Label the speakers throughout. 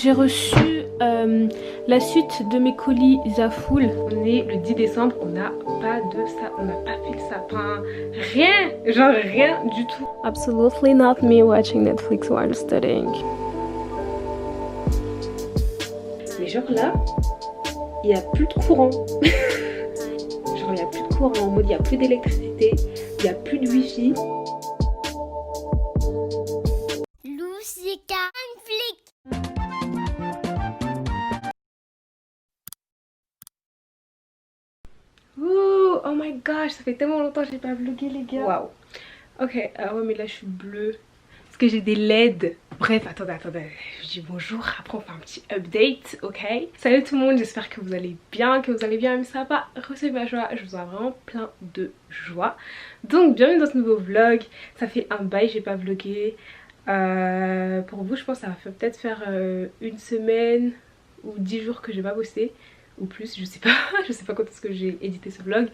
Speaker 1: J'ai reçu la suite de mes colis Zafoul. On est le 10 décembre, on n'a pas de ça, on n'a pas fait le sapin, rien, genre rien du tout. Absolutely not me watching Netflix while studying. Mais genre là, il n'y a plus de courant. Genre il n'y a plus de courant, en mode il n'y a plus d'électricité, il n'y a plus de wifi.
Speaker 2: Lucica Flick.
Speaker 1: Ouh, oh my gosh, ça fait tellement longtemps que j'ai pas vlogué les gars. Waouh. Ok, ouais mais là je suis bleue. Parce que j'ai des LED. Bref, attendez. Je dis bonjour, après on fait un petit update, ok. Salut tout le monde, j'espère que vous allez bien, même si ça va pas recevoir ma joie. Je vous en ai vraiment plein de joie. Donc bienvenue dans ce nouveau vlog. Ça fait un bail, j'ai pas vlogué. Pour vous je pense que ça va peut-être faire une semaine ou 10 jours que j'ai pas posté. Ou plus, je sais pas quand est-ce que j'ai édité ce vlog.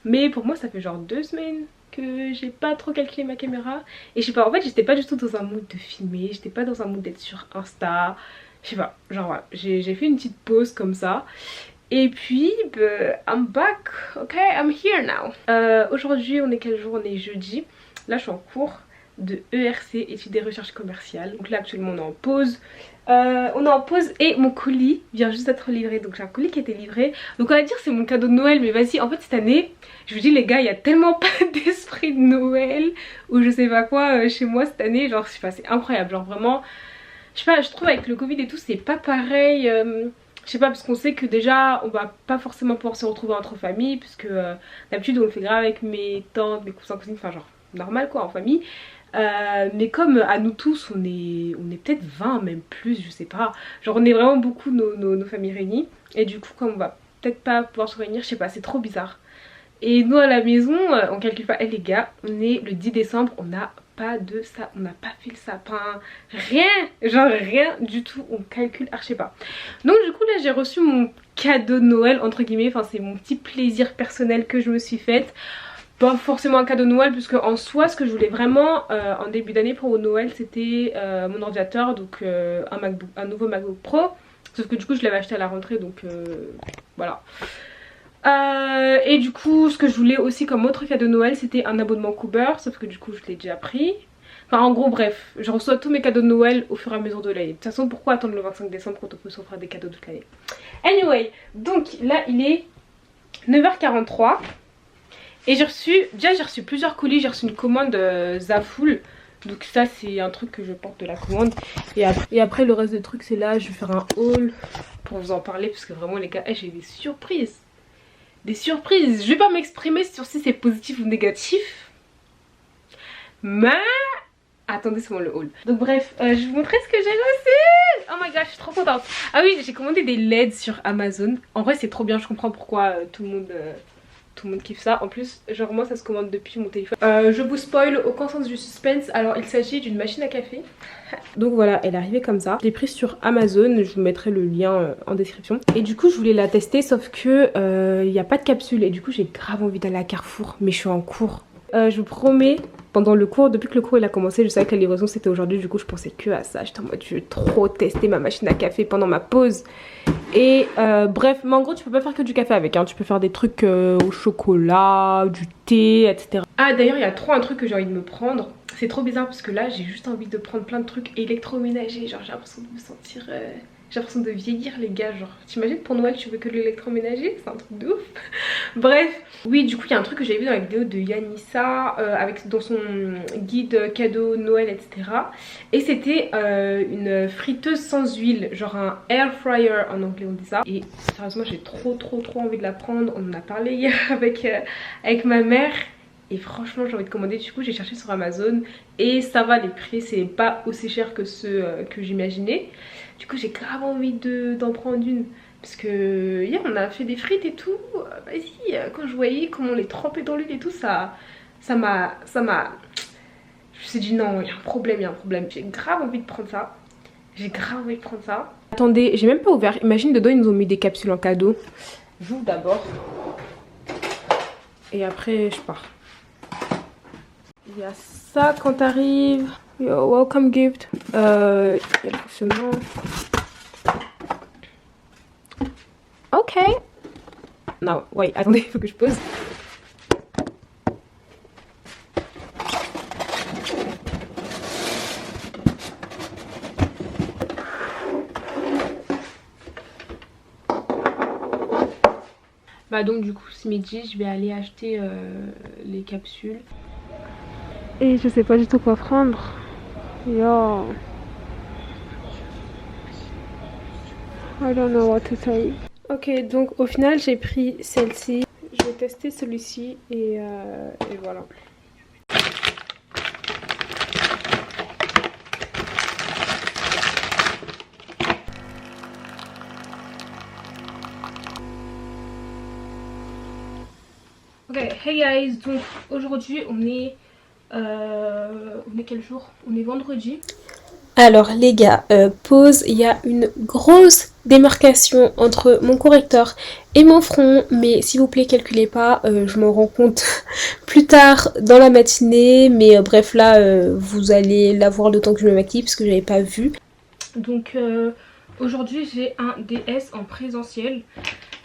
Speaker 1: Mais pour moi ça fait genre 2 semaines que j'ai pas trop calculé ma caméra. Et je sais pas, en fait j'étais pas du tout dans un mood de filmer, j'étais pas dans un mood d'être sur Insta. Je sais pas, genre voilà, j'ai fait une petite pause comme ça. Et puis, I'm back, ok, I'm here now. Aujourd'hui on est quel jour? On est jeudi. Là je suis en cours de ERC, études et recherches commerciales. Donc là actuellement on est en pause. Et mon colis vient juste d'être livré. Donc j'ai un colis qui a été livré. Donc on va dire c'est mon cadeau de Noël. Mais vas-y, en fait cette année, je vous dis les gars, il y a tellement pas d'esprit de Noël ou je sais pas quoi chez moi cette année. Genre je sais pas, c'est incroyable. Genre vraiment, je sais pas, je trouve avec le Covid et tout c'est pas pareil. Je sais pas, parce qu'on sait que déjà on va pas forcément pouvoir se retrouver entre familles. Puisque d'habitude on le fait grave avec mes tantes, mes cousins, cousines, enfin genre normal quoi en famille. Mais comme à nous tous on est peut-être 20 même plus, je sais pas, genre on est vraiment beaucoup nos familles réunies. Et du coup comme on va peut-être pas pouvoir se réunir, je sais pas, c'est trop bizarre. Et nous à la maison on calcule pas, les gars, on est le 10 décembre, on n'a pas de ça, on n'a pas fait le sapin, rien, genre rien du tout, on calcule archi pas. Donc du coup là j'ai reçu mon cadeau de Noël entre guillemets, enfin c'est mon petit plaisir personnel que je me suis faite. Pas forcément un cadeau de Noël, puisque en soi ce que je voulais vraiment en début d'année pour Noël c'était mon ordinateur, donc un nouveau MacBook Pro. Sauf que du coup je l'avais acheté à la rentrée, donc voilà. Et du coup ce que je voulais aussi comme autre cadeau de Noël c'était un abonnement Cooper, sauf que du coup je l'ai déjà pris. Enfin en gros bref, je reçois tous mes cadeaux de Noël au fur et à mesure de l'année. De toute façon pourquoi attendre le 25 décembre quand on peut s'offrir des cadeaux toute l'année. Anyway, donc là il est 9h43. Et j'ai reçu plusieurs colis, j'ai reçu une commande Zafoul. Donc ça c'est un truc que je porte de la commande. Et après le reste des trucs c'est là, je vais faire un haul pour vous en parler. Parce que vraiment les gars, j'ai des surprises. Des surprises, je vais pas m'exprimer sur si c'est positif ou négatif. Mais attendez, c'est moi le haul. Donc bref, je vais vous montrer ce que j'ai reçu. Oh my god, je suis trop contente. Ah oui, j'ai commandé des LED sur Amazon. En vrai c'est trop bien, je comprends pourquoi tout le monde kiffe ça. En plus genre moi ça se commande depuis mon téléphone. Je vous spoil aucun sens du suspense. Alors il s'agit d'une machine à café. Donc voilà, elle est arrivée comme ça. Je l'ai prise sur Amazon, je vous mettrai le lien en description. Et du coup je voulais la tester, sauf que il n'y a pas de capsule. Et du coup j'ai grave envie d'aller à Carrefour, mais je suis en cours. Je vous promets, pendant le cours, depuis que le cours il a commencé, je savais que la livraison c'était aujourd'hui. Du coup je pensais que à ça. J'étais en mode je veux trop tester ma machine à café pendant ma pause. Et bref, mais en gros tu peux pas faire que du café avec hein. Tu peux faire des trucs au chocolat, du thé, etc. Ah d'ailleurs il y a trop un truc que j'ai envie de me prendre. C'est trop bizarre parce que là j'ai juste envie de prendre plein de trucs électroménagers. Genre j'ai l'impression de me sentir... J'ai l'impression de vieillir les gars. Genre t'imagines pour Noël tu veux que de l'électroménager? C'est un truc de ouf. Bref, oui du coup il y a un truc que j'avais vu dans la vidéo de Yanissa avec dans son guide cadeau Noël etc. Et c'était une friteuse sans huile, genre un air fryer en anglais on dit ça. Et sérieusement j'ai trop envie de la prendre. On en a parlé hier avec ma mère. Et franchement j'ai envie de commander, du coup j'ai cherché sur Amazon. Et ça va, les prix c'est pas aussi cher que ceux que j'imaginais. Du coup j'ai grave envie d'en prendre une. Parce que hier on a fait des frites et tout. Vas-y, quand je voyais comment on les trempait dans l'huile et tout, ça m'a... Je me suis dit non, il y a un problème. J'ai grave envie de prendre ça. Attendez, j'ai même pas ouvert. Imagine dedans ils nous ont mis des capsules en cadeau. J'ouvre d'abord. Et après je pars. Il y a ça quand t'arrives. Yo, welcome gift. Il y a le fonctionnement. Ok. Non, ouais, attendez, il faut que je pose. Bah donc du coup ce midi je vais aller acheter les capsules. Et je sais pas du tout quoi prendre. Yo. I don't know what to say. Ok, donc au final j'ai pris celle-ci. Je vais tester celui-ci et voilà. Ok, hey guys, donc aujourd'hui on est quel jour? On est vendredi. Alors les gars, pause, il y a une grosse démarcation entre mon correcteur et mon front, mais s'il vous plaît calculez pas, je m'en rends compte plus tard dans la matinée, mais bref là vous allez la voir le temps que je me maquille parce que j'avais pas vu. Donc aujourd'hui j'ai un DS en présentiel.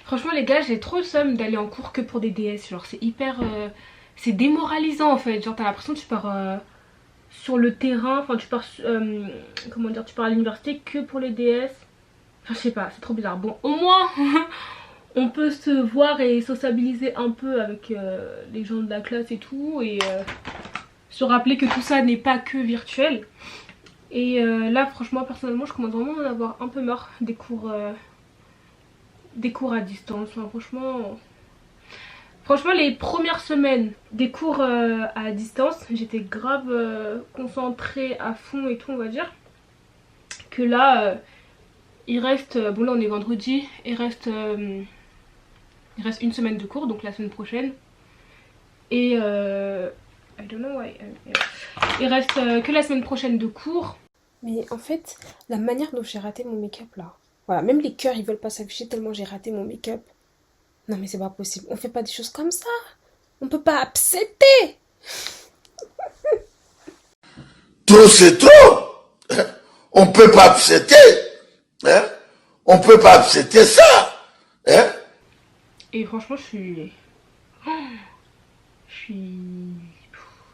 Speaker 1: Franchement les gars, j'ai trop le seum d'aller en cours que pour des DS, genre c'est hyper... c'est démoralisant en fait, genre t'as l'impression que tu pars sur le terrain, enfin tu pars, comment dire, tu pars à l'université que pour les DS. Enfin je sais pas, c'est trop bizarre. Bon au moins on peut se voir et sociabiliser un peu avec les gens de la classe et tout, et se rappeler que tout ça n'est pas que virtuel. Et là franchement personnellement je commence vraiment à en avoir un peu marre des cours à distance. Enfin, franchement les premières semaines des cours à distance j'étais grave concentrée à fond et tout, on va dire. Que là il reste, bon là on est vendredi, il reste une semaine de cours, donc la semaine prochaine. Et I don't know why, il reste que la semaine prochaine de cours. Mais en fait la manière dont j'ai raté mon make-up là, voilà, même les cœurs ils veulent pas s'afficher tellement j'ai raté mon make-up. Non mais c'est pas possible, on fait pas des choses comme ça. On peut pas accepter.
Speaker 2: Trop c'est trop. On peut pas accepter. Hein? On peut pas accepter ça. Hein?
Speaker 1: Et franchement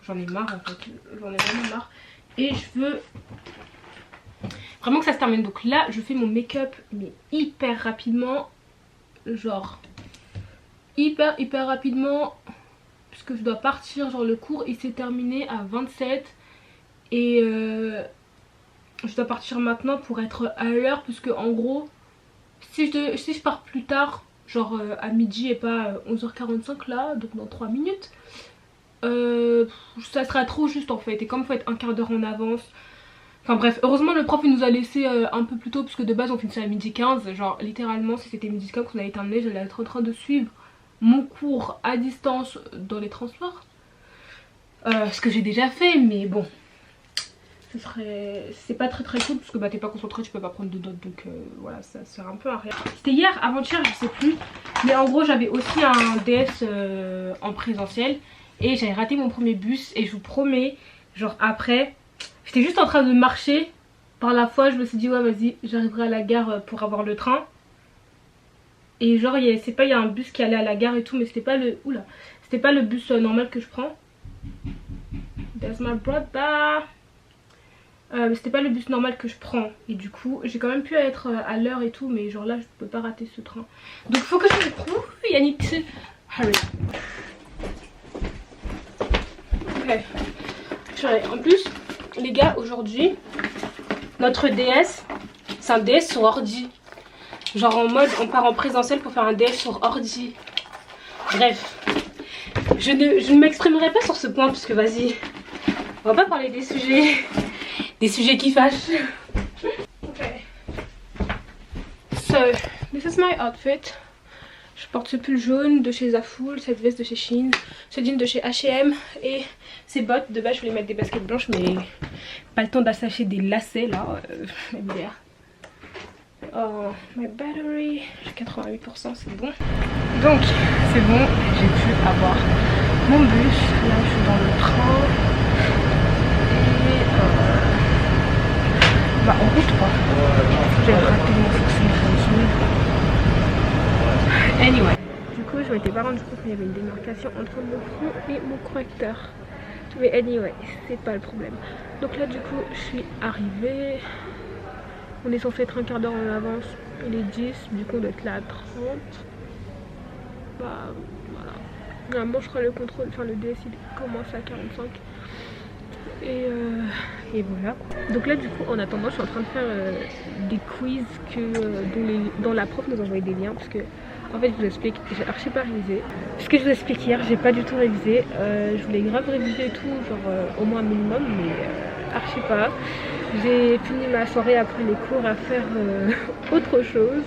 Speaker 1: j'en ai marre en fait, j'en ai vraiment marre. Et je veux vraiment que ça se termine. Donc là je fais mon make-up mais hyper rapidement, genre hyper rapidement, puisque je dois partir, genre le cours il s'est terminé à 27 et je dois partir maintenant pour être à l'heure, puisque en gros si je pars plus tard, genre à midi et pas 11h45 là, donc dans 3 minutes, ça sera trop juste en fait. Et comme il faut être un quart d'heure en avance, enfin bref, heureusement le prof il nous a laissé un peu plus tôt, puisque de base on finissait à midi 15. Genre littéralement si c'était midi 15 qu'on allait terminer, j'allais être en train de suivre mon cours à distance dans les transports, ce que j'ai déjà fait, mais bon c'est pas très cool parce que bah t'es pas concentré, tu peux pas prendre de notes, donc voilà, ça sert un peu à rien. C'était hier, avant-hier, je sais plus, mais en gros j'avais aussi un DS en présentiel et j'avais raté mon premier bus. Et je vous promets, genre après j'étais juste en train de marcher, par la fois je me suis dit ouais vas-y j'arriverai à la gare pour avoir le train. Et genre il y a un bus qui allait à la gare et tout, mais c'était pas le c'était pas le bus normal que je prends. That's my brother. C'était pas le bus normal que je prends, et du coup j'ai quand même pu être à l'heure et tout, mais genre là je peux pas rater ce train, donc faut que je me trouve. Yannick, hurry. Ok, en plus les gars, aujourd'hui notre DS c'est un DS sur ordi, genre en mode on part en présentiel pour faire un DS sur ordi. Bref, je ne m'exprimerai pas sur ce point parce que vas-y, on va pas parler des sujets qui fâchent. Okay. So, this is my outfit. Je porte ce pull jaune de chez Zaful, cette veste de chez Shein, ce jean de chez H&M et ces bottes. De base je voulais mettre des baskets blanches, mais pas le temps d'attacher des lacets là. Oh, my battery, j'ai 88%, c'est bon. Donc c'est bon, j'ai pu avoir mon bus. Là je suis dans le train. Bah en route quoi. J'ai raté mon forcing. je m'étais pas rendu compte qu'il y avait une démarcation entre mon front et mon correcteur. Mais anyway, c'est pas le problème. Donc là du coup je suis arrivée. On est censé être un quart d'heure en avance. Il est 10, du coup on doit être là à 30. Bah voilà. Normalement je crois le contrôle, enfin le DS il commence à 45. Et voilà quoi. Donc là du coup en attendant je suis en train de faire des quiz dont la prof nous a envoyé des liens parce que en fait je vous explique, j'ai archi pas révisé. Ce que je vous explique hier, j'ai pas du tout révisé. Je voulais grave réviser et tout, genre au moins un minimum, mais archi pas. J'ai fini ma soirée après les cours à faire autre chose.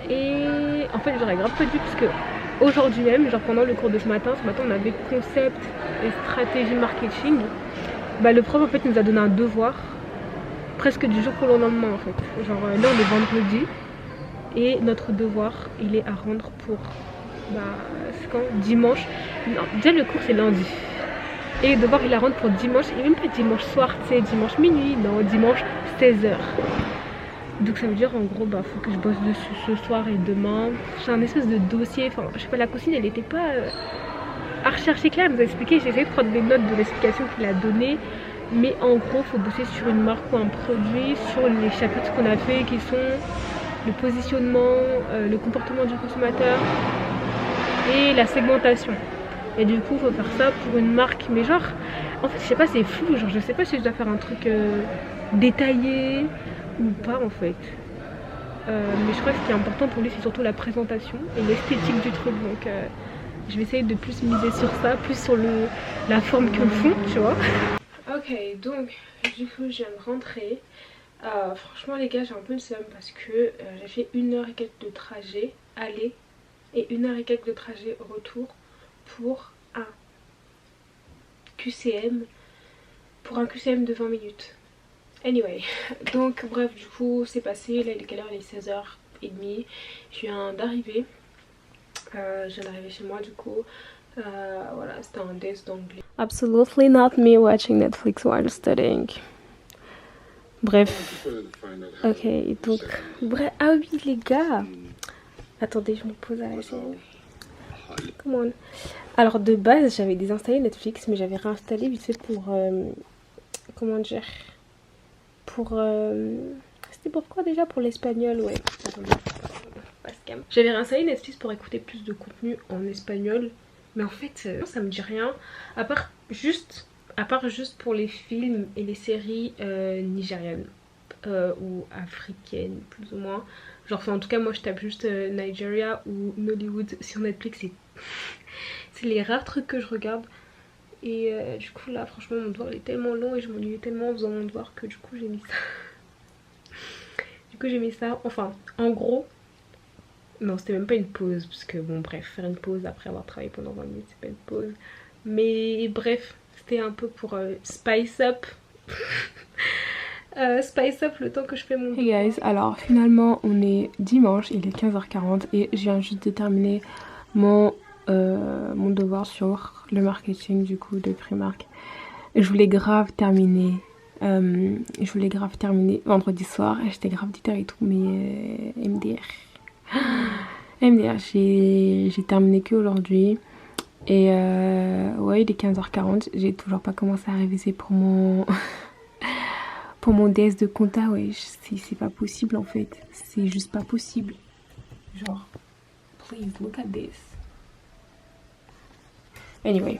Speaker 1: Et en fait j'aurais grave pas dû parce que aujourd'hui même, genre pendant le cours de ce matin on avait concept et stratégie marketing. Bah, le prof en fait nous a donné un devoir presque du jour au lendemain en fait. Genre là on est vendredi et notre devoir il est à rendre pour c'est quand dimanche. Non, déjà le cours c'est lundi. Et le devoir il est à rendre pour dimanche, et même pas dimanche soir, c'est dimanche minuit, non, dimanche 16h. Donc ça veut dire en gros faut que je bosse dessus ce soir et demain. C'est un espèce de dossier, enfin je sais pas, la consigne elle était pas archi claire, elle nous a expliqué, j'ai essayé de prendre des notes de l'explication qu'il a donnée. Mais en gros faut bosser sur une marque ou un produit, sur les chapitres qu'on a fait qui sont le positionnement, le comportement du consommateur et la segmentation. Et du coup faut faire ça pour une marque, mais genre en fait je sais pas, c'est flou, genre je sais pas si je dois faire un truc détaillé ou pas en fait. Mais je crois que ce qui est important pour lui c'est surtout la présentation et l'esthétique du truc, donc je vais essayer de plus miser sur ça, plus sur la forme que le fond, tu vois. Ok, donc du coup je viens de rentrer. Franchement les gars j'ai un peu le seum parce que j'ai fait 1h et quelques de trajet aller et 1h et quelques de trajet retour pour un QCM, de 20 minutes. Anyway, donc bref du coup c'est passé, là il est quelle heure? Il est 16h30, je viens d'arriver. Je viens d'arriver chez moi du coup. Voilà, c'était un test d'anglais. Absolutely not me watching Netflix while studying. Bref. Ok, donc bref. Ah oui les gars. Attendez, je me pose à la chaîne. Come on. Alors de base j'avais désinstallé Netflix, mais j'avais réinstallé vite fait pour comment dire, pour c'était pourquoi déjà, pour l'espagnol, ouais. Attendez. J'avais réinstallé Netflix pour écouter plus de contenu en espagnol, mais en fait ça me dit rien, à part juste pour les films et les séries nigériennes ou africaines plus ou moins. Genre en tout cas moi je tape juste Nigeria ou Nollywood sur Netflix, c'est les rares trucs que je regarde. Et du coup là franchement mon devoir il est tellement long et je m'ennuyais tellement en faisant mon devoir que du coup j'ai mis ça. Enfin en gros, non c'était même pas une pause parce que bon bref, faire une pause après avoir travaillé pendant 20 minutes c'est pas une pause. Mais bref, c'était un peu pour spice up le temps que je fais mon devoir. Hey guys, alors finalement on est dimanche, il est 15h40 et je viens juste de terminer mon devoir sur le marketing du coup de Primark. Je voulais grave terminer vendredi soir et j'étais grave déter et tout, mais MDR j'ai terminé que aujourd'hui et ouais il est 15h40, j'ai toujours pas commencé à réviser pour mon pour mon DS de compta. Ouais, c'est pas possible en fait, c'est juste pas possible, genre please look at this. Anyway,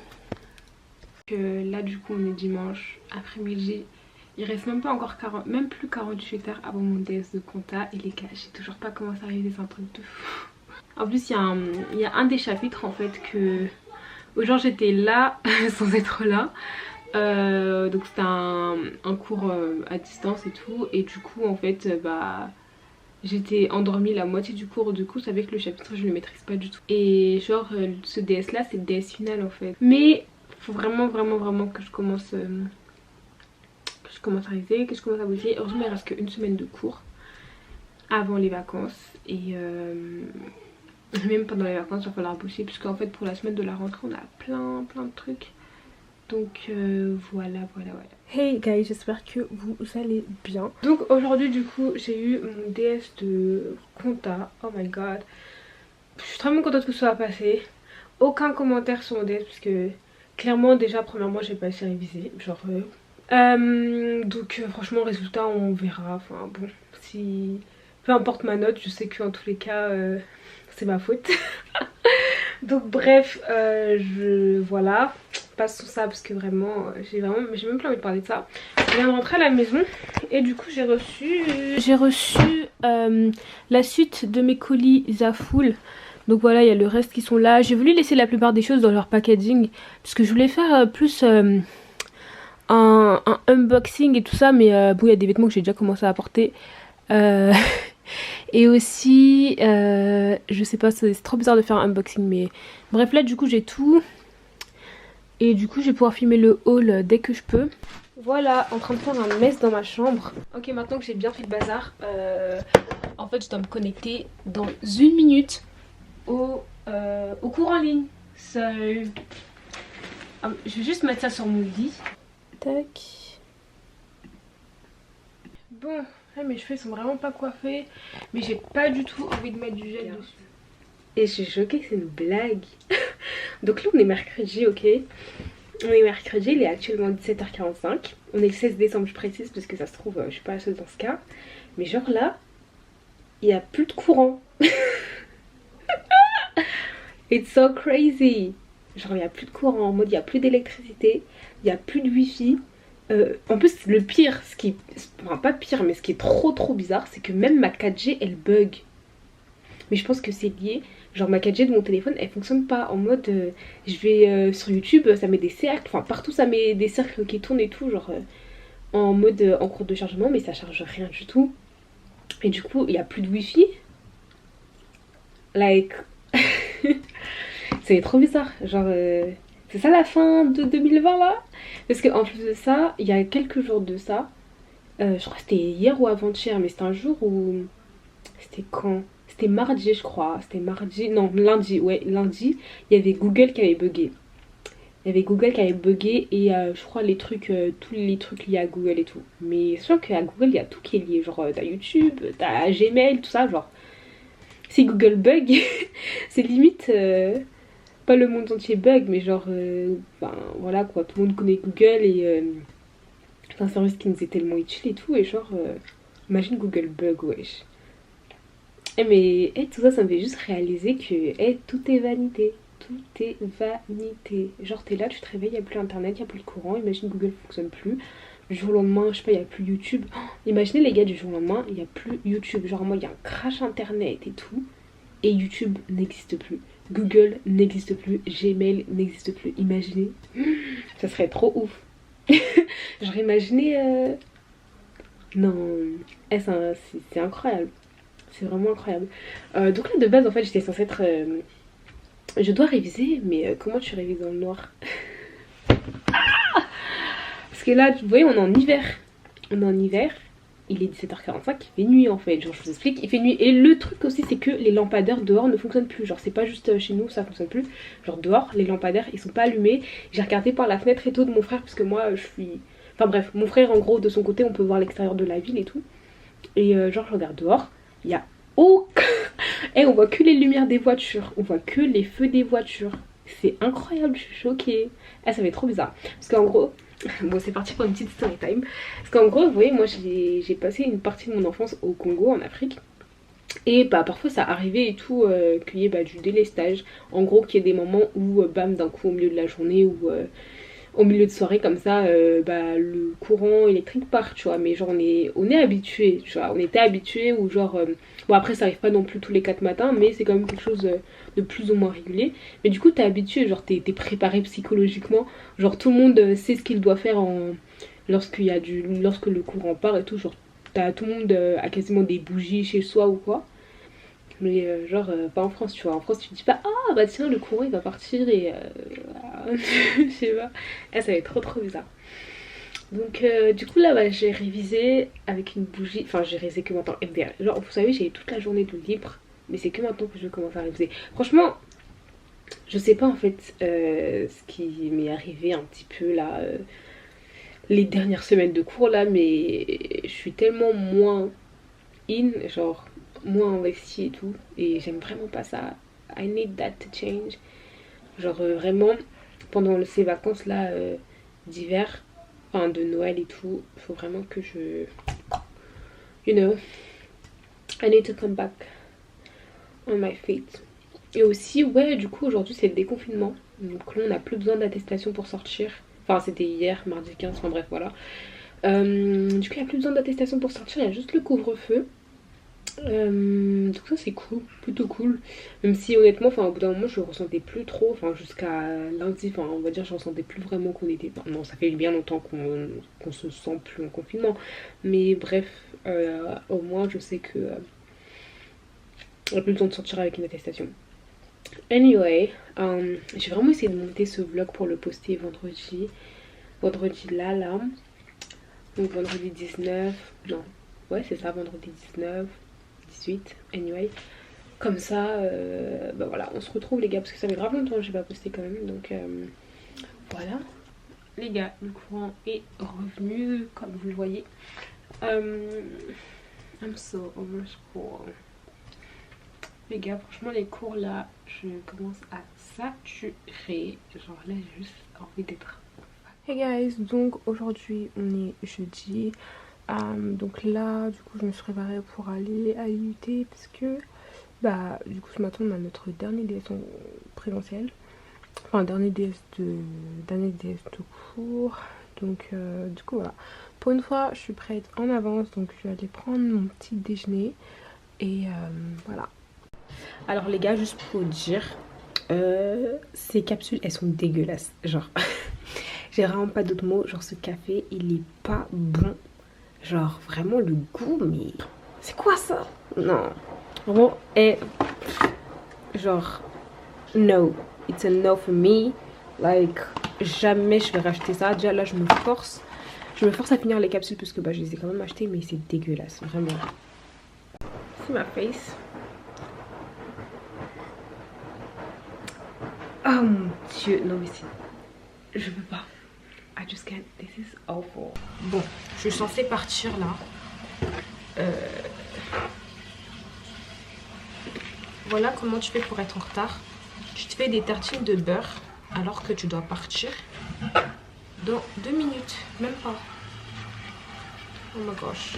Speaker 1: là du coup on est dimanche après-midi, il reste même pas encore même plus 48 heures avant mon DS de compta et les gars j'ai toujours pas commencé à réviser, c'est un truc de fou. En plus il y a un des chapitres en fait que genre j'étais là sans être là, donc c'était un cours à distance et tout, et du coup en fait j'étais endormie la moitié du cours, du coup ça fait que le chapitre je le maîtrise pas du tout. Et genre ce DS là c'est le DS final en fait. Mais faut vraiment que je commence à réviser, que je commence à bosser. Heureusement il reste qu'une semaine de cours avant les vacances. Et même pendant les vacances il va falloir bosser, puisqu'en fait pour la semaine de la rentrée on a plein de trucs. Donc voilà. Hey guys, j'espère que vous allez bien. Donc aujourd'hui du coup j'ai eu mon DS de compta. Oh my god. Je suis vraiment contente que ça soit passé. Aucun commentaire sur Odette parce que clairement déjà premièrement j'ai pas assez révisé. Genre donc franchement résultat on verra. Enfin bon, si peu importe ma note, je sais qu'en tous les cas c'est ma faute. Donc bref, voilà, passons ça parce que vraiment, j'ai même plus envie de parler de ça. Je viens de rentrer à la maison et du coup j'ai reçu la suite de mes colis Zaful. Donc voilà, il y a le reste qui sont là. J'ai voulu laisser la plupart des choses dans leur packaging parce que je voulais faire plus un unboxing et tout ça, mais bon, il y a des vêtements que j'ai déjà commencé à porter. Et aussi, je sais pas, c'est trop bizarre de faire un unboxing, mais bref, là du coup j'ai tout. Et du coup je vais pouvoir filmer le haul dès que je peux. Voilà, en train de faire un mess dans ma chambre. Ok, maintenant que j'ai bien fait le bazar, en fait je dois me connecter dans 1 minute au cours en ligne. So, je vais juste mettre ça sur mon lit. Tac. Bon, là, mes cheveux sont vraiment pas coiffés, mais j'ai pas du tout envie de mettre du gel dessus. Et je suis choquée que c'est une blague. Donc là on est mercredi, ok. On est mercredi, il est actuellement 17h45. On est le 16 décembre, je précise, parce que ça se trouve, je suis pas la seule dans ce cas. Mais genre là, il n'y a plus de courant. It's so crazy. Genre il n'y a plus de courant, en mode il n'y a plus d'électricité, il n'y a plus de wifi. En plus le pire, enfin pas pire, mais ce qui est trop bizarre, c'est que même ma 4G elle bug. Mais je pense que c'est lié, genre ma 4G de mon téléphone elle fonctionne pas. En mode je vais sur YouTube, ça met des cercles, enfin partout ça met des cercles qui tournent et tout, genre en mode en cours de chargement, mais ça charge rien du tout. Et du coup il n'y a plus de wifi. Like c'est trop bizarre, genre c'est ça la fin de 2020 là. Parce qu'en plus de ça, il y a quelques jours de ça, je crois que c'était hier ou avant-hier, mais c'était un jour où... C'était quand? C'était mardi je crois, c'était mardi, non lundi, ouais lundi, il y avait Google qui avait bugué. Il y avait Google qui avait bugué et je crois les trucs, tous les trucs liés à Google et tout. Mais c'est sûr qu'à Google il y a tout qui est lié, genre t'as YouTube, t'as Gmail, tout ça, genre... Si Google bug, c'est limite... pas le monde entier bug, mais genre, ben voilà quoi, tout le monde connaît Google et c'est un service qui nous est tellement utile et tout, et genre, imagine Google bug, wesh. Mais tout ça, ça me fait juste réaliser que tout est vanité, tout est vanité. Genre t'es là, tu te réveilles, il n'y a plus internet, il n'y a plus le courant, imagine Google ne fonctionne plus. Du jour au lendemain, je sais pas, il n'y a plus YouTube. Oh, imaginez les gars, du jour au lendemain, il n'y a plus YouTube. Genre moi, il y a un crash internet et tout, et YouTube n'existe plus. Google n'existe plus, Gmail n'existe plus. Imaginez, ça serait trop ouf. Genre imaginez... Non, c'est incroyable. C'est vraiment incroyable. Donc là de base en fait j'étais censée être... Je dois réviser, mais comment tu révises dans le noir? Parce que là, vous voyez, on est en hiver. On est en hiver. Il est 17h45, il fait nuit en fait, genre je vous explique, il fait nuit. Et le truc aussi c'est que les lampadaires dehors ne fonctionnent plus, genre c'est pas juste chez nous, ça fonctionne plus. Genre dehors, les lampadaires ils sont pas allumés. J'ai regardé par la fenêtre et tout de mon frère parce que moi je suis... Enfin bref, mon frère en gros de son côté on peut voir l'extérieur de la ville et tout. Et genre je regarde dehors, il y a aucun... Et on voit que les lumières des voitures, on voit que les feux des voitures. C'est incroyable, je suis choquée. Ça fait trop bizarre. Parce qu'en gros... Bon c'est parti pour une petite story time. Parce qu'en gros vous voyez moi j'ai passé une partie de mon enfance au Congo en Afrique. Et bah parfois ça arrivait et tout qu'il y ait du délestage. En gros qu'il y ait des moments où bam d'un coup au milieu de la journée ou au milieu de soirée comme ça le courant électrique part tu vois. Mais genre on est habitué tu vois. On était habitué ou genre bon après ça arrive pas non plus tous les 4 matins mais c'est quand même quelque chose de plus ou moins régulier. Mais du coup t'es habitué, genre t'es préparé psychologiquement. Genre tout le monde sait ce qu'il doit faire lorsque le courant part et tout. Genre tout le monde a quasiment des bougies chez soi ou quoi. Mais pas en France tu vois. En France tu te dis pas ah bah tiens le courant il va partir et je sais pas. Ça va être trop bizarre. Donc du coup là j'ai révisé avec une bougie. Enfin j'ai révisé que maintenant MDR. Genre vous savez j'ai toute la journée de libre. Mais c'est que maintenant que je commence à réviser. Franchement je sais pas en fait ce qui m'est arrivé un petit peu là les dernières semaines de cours là, mais je suis tellement moins genre moins investie et tout, et j'aime vraiment pas ça. I need that to change. Genre vraiment, pendant ces vacances là d'hiver, enfin de Noël et tout, il faut vraiment que je... You know, I need to come back on my feet. Et aussi, ouais, du coup aujourd'hui c'est le déconfinement. Donc là on n'a plus besoin d'attestation pour sortir. Enfin c'était hier, mardi 15, enfin bref voilà. Du coup il n'y a plus besoin d'attestation pour sortir, il y a juste le couvre-feu. Donc ça c'est cool, plutôt cool. Même si honnêtement, enfin au bout d'un moment je ressentais plus trop, enfin jusqu'à lundi, enfin on va dire je ressentais plus vraiment qu'on était... Enfin, non, ça fait bien longtemps qu'on se sent plus en confinement. Mais bref, au moins je sais que on n'a plus besoin de sortir avec une attestation. Anyway, j'ai vraiment essayé de monter ce vlog pour le poster vendredi. Vendredi là. Donc vendredi 19, non, ouais c'est ça, vendredi 19, 18, anyway. Comme ça, bah voilà, on se retrouve les gars, parce que ça fait grave longtemps que j'ai pas posté quand même, donc voilà. Les gars, le courant est revenu, comme vous le voyez. I'm so over school. Les gars, franchement les cours là, je commence à saturer. Genre là j'ai juste envie d'être... Hey guys, donc aujourd'hui on est jeudi. Donc là, du coup, je me suis préparée pour aller à l'IUT parce que, bah, du coup, ce matin, on a notre dernier DS en présentiel. Enfin, dernier DS d'année DS de cours. Donc, du coup, voilà. Pour une fois, je suis prête en avance. Donc, je vais aller prendre mon petit déjeuner. Et voilà. Alors, les gars, juste pour dire, ces capsules, elles sont dégueulasses. Genre, j'ai vraiment pas d'autres mots. Genre, ce café, il est pas bon. Genre vraiment le goût, mais c'est quoi ça? Non, vraiment, genre no, it's a no for me. Like jamais je vais racheter ça. Déjà là je me force à finir les capsules parce que bah je les ai quand même achetées, mais c'est dégueulasse vraiment. C'est ma face. Oh mon dieu, non mais c'est... Je peux pas. I just can't. This is awful. Bon, je suis censée partir là. Voilà comment tu fais pour être en retard. Tu te fais des tartines de beurre alors que tu dois partir dans 2 minutes, même pas. Oh my gosh.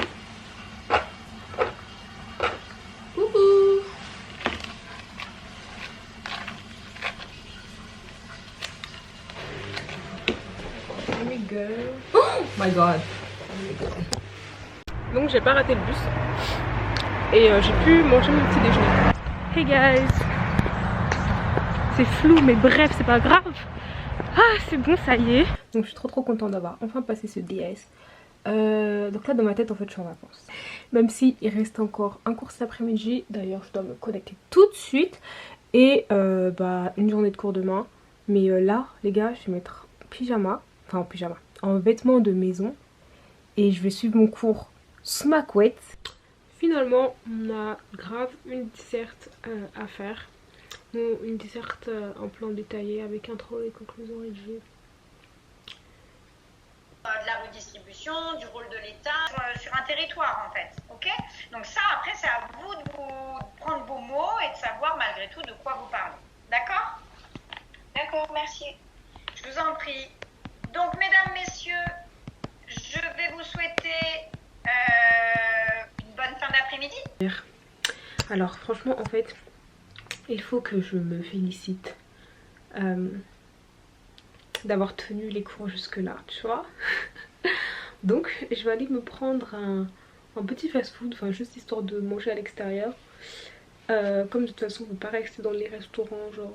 Speaker 1: Ouhou. Here we go. Oh my god. Donc j'ai pas raté le bus et j'ai pu manger mon petit déjeuner. Hey guys, c'est flou mais bref c'est pas grave. Ah c'est bon, ça y est. Donc je suis trop contente d'avoir enfin passé ce DS. Donc là dans ma tête en fait je suis en vacances. Même si il reste encore un cours cet après-midi. D'ailleurs je dois me connecter tout de suite. Et bah une journée de cours demain. Mais là les gars je vais mettre pyjama. Enfin en pyjama, en vêtements de maison. Et je vais suivre mon cours sous ma couette. Finalement on a grave une disserte à faire. Bon, une disserte en plan détaillé avec intro et conclusion rédigée.
Speaker 3: De la redistribution, du rôle de l'État sur un territoire en fait, ok? Donc ça après c'est à vous de vous prendre vos mots et de savoir malgré tout de quoi vous parlez, d'accord? D'accord, merci. Je vous en prie. Donc mesdames, messieurs, je vais vous souhaiter une bonne fin d'après-midi.
Speaker 1: Alors franchement en fait, il faut que je me félicite d'avoir tenu les cours jusque là, tu vois. Donc je vais aller me prendre un petit fast food, enfin juste histoire de manger à l'extérieur. Comme de toute façon on peut pas rester dans les restaurants genre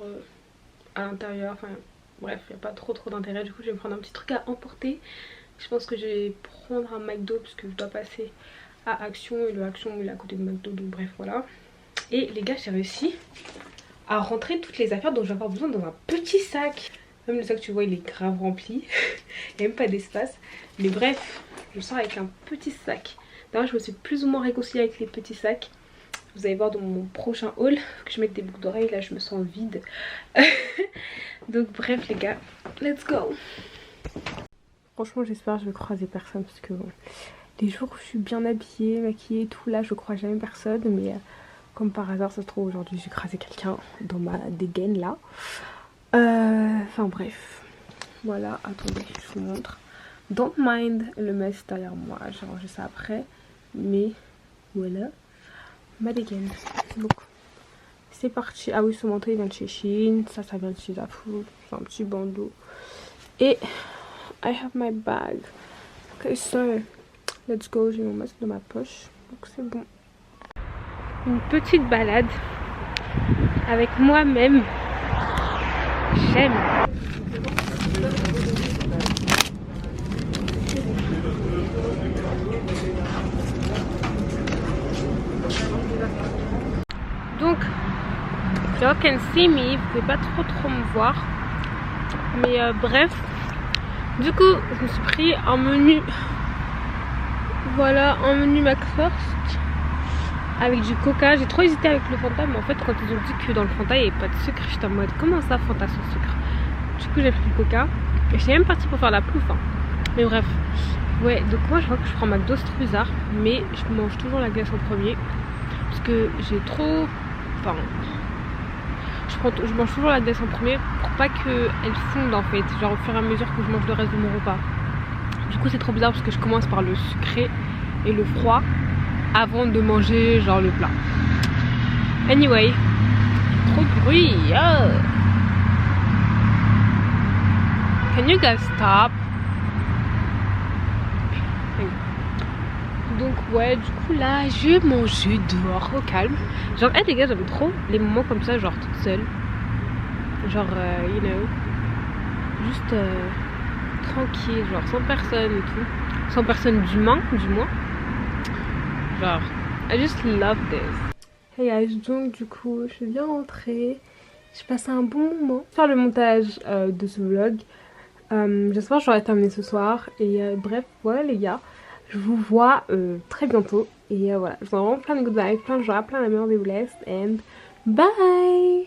Speaker 1: à l'intérieur, enfin bref il n'y a pas trop d'intérêt. Du coup je vais me prendre un petit truc à emporter. Je pense que je vais prendre un McDo parce que je dois passer à Action et le Action il est à côté de McDo, donc bref voilà. Et les gars j'ai réussi à rentrer toutes les affaires dont je vais avoir besoin dans un petit sac. Même le sac tu vois il est grave rempli. Il n'y a même pas d'espace. Mais bref, je sors avec un petit sac. D'ailleurs je me suis plus ou moins réconciliée avec les petits sacs. Vous allez voir dans mon prochain haul que je mette des boucles d'oreilles. Là je me sens vide. Donc bref les gars, let's go. Franchement j'espère que je vais croiser personne parce que bon, les jours où je suis bien habillée, maquillée et tout là je crois jamais personne. Mais Comme par hasard, ça se trouve aujourd'hui j'ai écrasé quelqu'un dans ma dégaine là. Enfin bref. Voilà, attendez, je vous montre. Don't mind le mess derrière moi, j'ai rangé ça après. Mais voilà, ma dégaine. Donc c'est parti. Ah oui, ce manteau il vient de chez Shein. Ça vient de chez Zafou. C'est un petit bandeau. Et I have my bag. Ok, so let's go. J'ai mon masque dans ma poche. Donc c'est bon. Une petite balade avec moi-même. J'aime. Donc, you can see me, vous pouvez pas trop me voir. Mais bref, du coup, je me suis pris un menu. Voilà, un menu McFirst avec du coca. J'ai trop hésité avec le Fanta, mais en fait, quand ils ont dit que dans le Fanta il n'y avait pas de sucre, j'étais en mode comment ça, Fanta sans sucre? Du coup, j'ai pris le coca. Et j'étais même partie pour faire la plouffe. Hein. Mais bref, ouais, donc moi je crois que je prends McDo, c'est trop bizarre, mais je mange toujours la glace en premier. Parce que j'ai trop. Enfin. Je mange toujours la glace en premier pour pas qu'elle fonde en fait, genre au fur et à mesure que je mange le reste de mon repas. Du coup c'est trop bizarre parce que je commence par le sucré et le froid avant de manger genre le plat. Anyway, trop de bruit. Oh. Can you guys stop? Donc ouais, du coup là je mange dehors au calme. Genre les gars, j'aime trop les moments comme ça, genre toute seule. Genre you know, juste tranquille, genre sans personne et tout. Sans personne d'humain du moins. Genre I just love this. Hey guys, donc du coup je viens rentrer. J'ai passé un bon moment. Faire le montage de ce vlog. J'espère que j'aurai terminé ce soir. Et bref, voilà les gars. Je vous vois très bientôt. Et voilà, je vous envoie plein de good vibes, plein de joie, plein d'amour, des blessed. And bye!